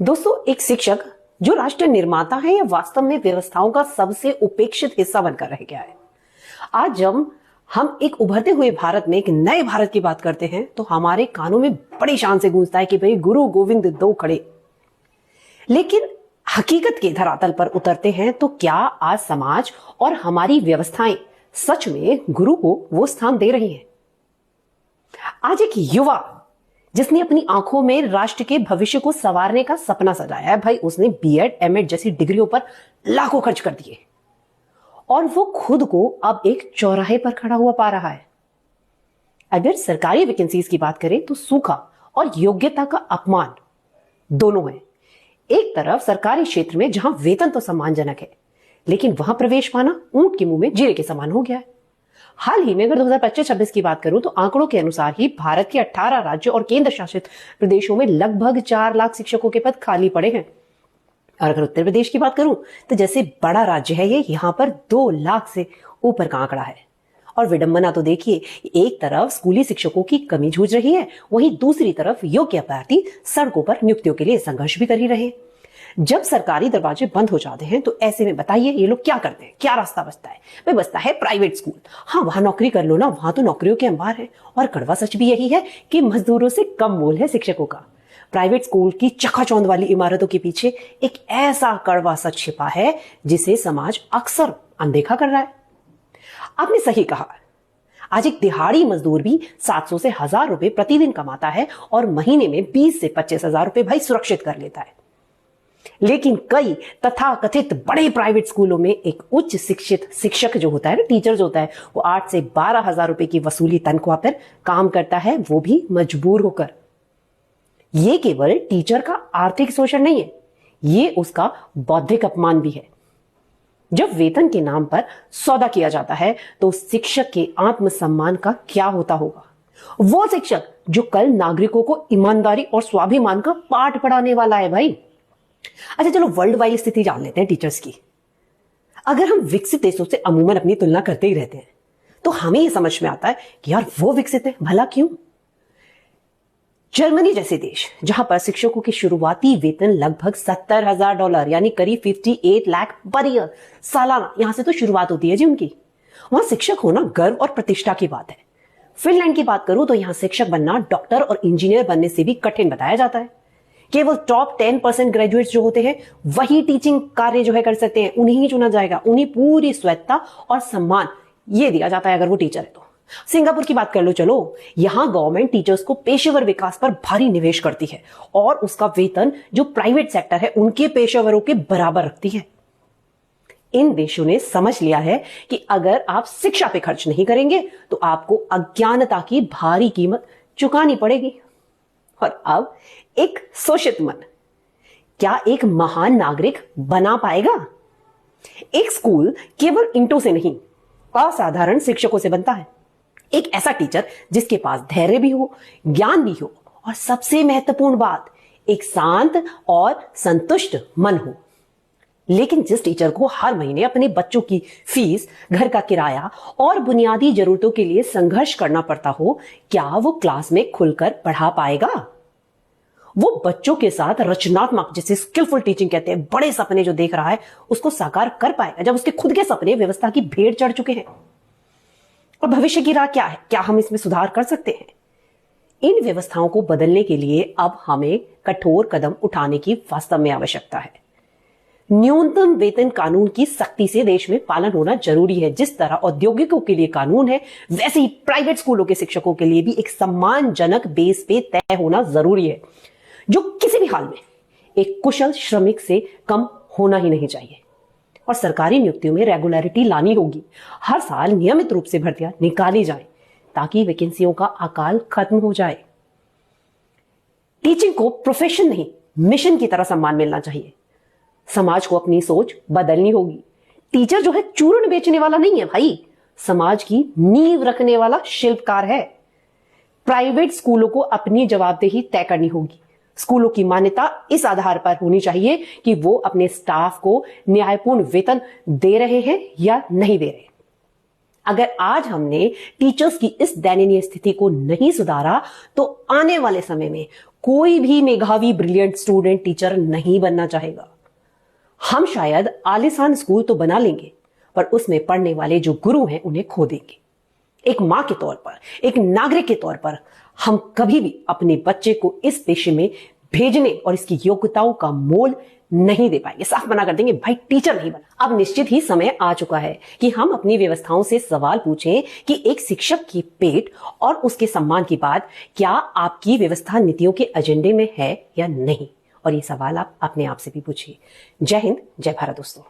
दोस्तों, एक शिक्षक जो राष्ट्र निर्माता है या वास्तव में व्यवस्थाओं का सबसे उपेक्षित हिस्सा बनकर रह गया है। आज जब हम एक उभरते हुए भारत में एक नए भारत की बात करते हैं तो हमारे कानों में बड़ी शान से गूंजता है कि भाई गुरु गोविंद दो खड़े। लेकिन हकीकत के धरातल पर उतरते हैं तो क्या आज समाज और हमारी व्यवस्थाएं सच में गुरु को वो स्थान दे रही हैं? आज एक युवा जिसने अपनी आंखों में राष्ट्र के भविष्य को संवारने का सपना सजाया है, भाई उसने बीएड एमएड जैसी डिग्रियों पर लाखों खर्च कर दिए और वो खुद को अब एक चौराहे पर खड़ा हुआ पा रहा है। अगर सरकारी वैकेंसीज की बात करें तो सूखा और योग्यता का अपमान दोनों है। एक तरफ सरकारी क्षेत्र में जहां वेतन तो सम्मानजनक है, लेकिन वहां प्रवेश पाना ऊंट के मुंह में जीरे के समान हो गया है। हाल ही में अगर 2025-26 की बात करूं तो आंकड़ों के अनुसार ही भारत के 18 राज्यों और केंद्र शासित प्रदेशों में लगभग 4 लाख शिक्षकों के पद खाली पड़े हैं। और अगर उत्तर प्रदेश की बात करूं तो जैसे बड़ा राज्य है ये, यहां पर 2 लाख से ऊपर का आंकड़ा है। और विडंबना तो देखिए, एक तरफ स्कूली शिक्षकों की कमी जूझ रही है, वहीं दूसरी तरफ योग्य अभ्यर्थी सड़कों पर नियुक्तियों के लिए संघर्ष भी कर ही रहे। जब सरकारी दरवाजे बंद हो जाते हैं तो ऐसे में बताइए ये लोग क्या करते हैं? क्या रास्ता बचता है? भाई बचता है प्राइवेट स्कूल। हाँ, वहां नौकरी कर लो ना, वहां तो नौकरियों के अंबार है। और कड़वा सच भी यही है कि मजदूरों से कम मोल है शिक्षकों का। प्राइवेट स्कूल की चकाचौंध वाली इमारतों के पीछे एक ऐसा कड़वा सच छिपा है जिसे समाज अक्सर अनदेखा कर रहा है। आपने सही कहा, आज एक दिहाड़ी मजदूर भी 700 से 1000 रुपए प्रतिदिन कमाता है और महीने में 20 से 25 हजार रुपए भाई सुरक्षित कर लेता है। लेकिन कई तथाकथित बड़े प्राइवेट स्कूलों में एक उच्च शिक्षित शिक्षक जो होता है ना, टीचर जो होता है, वो 8 से 12 हजार रुपए की वसूली तनख्वाह पर काम करता है, वो भी मजबूर होकर। ये केवल टीचर का आर्थिक शोषण नहीं है, ये उसका बौद्धिक अपमान भी है। जब वेतन के नाम पर सौदा किया जाता है तो शिक्षक के आत्मसम्मान का क्या होता होगा? वो शिक्षक जो कल नागरिकों को ईमानदारी और स्वाभिमान का पाठ पढ़ाने वाला है भाई। अच्छा चलो, वर्ल्ड वाइड स्थिति जान लेते हैं टीचर्स की। अगर हम विकसित देशों से अमूमन अपनी तुलना करते ही रहते हैं तो हमें यह समझ में आता है कि यार वो विकसित है, भला क्यों? जर्मनी जैसे देश जहां पर शिक्षकों की शुरुआती वेतन लगभग $70,000 यानी करीब 58 लाख पर ईयर सालाना, यहां से तो शुरुआत होती है जी उनकी। वहां शिक्षक होना गर्व और प्रतिष्ठा की बात है। फिनलैंड की बात करूं तो यहां शिक्षक बनना डॉक्टर और इंजीनियर बनने से भी कठिन बताया जाता है। केवल टॉप 10% ग्रेजुएट्स जो होते हैं वही टीचिंग कार्य जो है कर सकते हैं, उन्हें ही चुना जाएगा, उन्हें पूरी स्वायत्ता और सम्मान ये दिया जाता है अगर वो टीचर है तो। सिंगापुर की बात कर लो चलो, यहां गवर्नमेंट टीचर्स को पेशेवर विकास पर भारी निवेश करती है और उसका वेतन जो प्राइवेट सेक्टर है उनके पेशेवरों के बराबर रखती है। इन देशों ने समझ लिया है कि अगर आप शिक्षा पे खर्च नहीं करेंगे तो आपको अज्ञानता की भारी कीमत चुकानी पड़ेगी। और अब एक शोषित मन क्या एक महान नागरिक बना पाएगा? एक स्कूल केवल ईंटों से नहीं, असाधारण शिक्षकों से बनता है। एक ऐसा टीचर जिसके पास धैर्य भी हो, ज्ञान भी हो और सबसे महत्वपूर्ण बात, एक शांत और संतुष्ट मन हो। लेकिन जिस टीचर को हर महीने अपने बच्चों की फीस, घर का किराया और बुनियादी जरूरतों के लिए संघर्ष करना पड़ता हो, क्या वो क्लास में खुलकर पढ़ा पाएगा? वो बच्चों के साथ रचनात्मक, जिसे स्किलफुल टीचिंग कहते हैं, बड़े सपने जो देख रहा है उसको साकार कर पाएगा जब उसके खुद के सपने व्यवस्था की भेड़ चढ़ चुके हैं? और भविष्य की राह क्या है? क्या हम इसमें सुधार कर सकते हैं? इन व्यवस्थाओं को बदलने के लिए अब हमें कठोर कदम उठाने की वास्तव में आवश्यकता है। न्यूनतम वेतन कानून की सख्ती से देश में पालन होना जरूरी है। जिस तरह औद्योगिकों के लिए कानून है, वैसे ही प्राइवेट स्कूलों के शिक्षकों के लिए भी एक सम्मानजनक बेस पे तय होना जरूरी है, जो किसी भी हाल में एक कुशल श्रमिक से कम होना ही नहीं चाहिए। और सरकारी नियुक्तियों में रेगुलरिटी लानी होगी। हर साल नियमित रूप से भर्तियां निकाली जाएं ताकि वैकेंसियों का अकाल खत्म हो जाए। टीचिंग को प्रोफेशन नहीं, मिशन की तरह सम्मान मिलना चाहिए। समाज को अपनी सोच बदलनी होगी। टीचर जो है चूर्ण बेचने वाला नहीं है भाई, समाज की नींव रखने वाला शिल्पकार है। प्राइवेट स्कूलों को अपनी जवाबदेही तय करनी होगी। स्कूलों की मान्यता इस आधार पर होनी चाहिए कि वो अपने स्टाफ को न्यायपूर्ण वेतन दे रहे हैं या नहीं दे रहे। अगर आज हमने टीचर्स की इस दयनीय स्थिति को नहीं सुधारा तो आने वाले समय में कोई भी मेधावी ब्रिलियंट स्टूडेंट टीचर नहीं बनना चाहेगा। हम शायद आलीशान स्कूल तो बना लेंगे, पर उसमें पढ़ने वाले जो गुरु हैं उन्हें खो देंगे। एक मां के तौर पर, एक नागरिक के तौर पर हम कभी भी अपने बच्चे को इस पेशे में भेजने और इसकी योग्यताओं का मोल नहीं दे पाएंगे। साफ मना कर देंगे, भाई टीचर नहीं बना। अब निश्चित ही समय आ चुका है कि हम अपनी व्यवस्थाओं से सवाल पूछें कि एक शिक्षक की पेट और उसके सम्मान की बात क्या आपकी व्यवस्था नीतियों के एजेंडे में है या नहीं। और ये सवाल आप अपने आप से भी पूछिए। जय हिंद, जय भारत दोस्तों।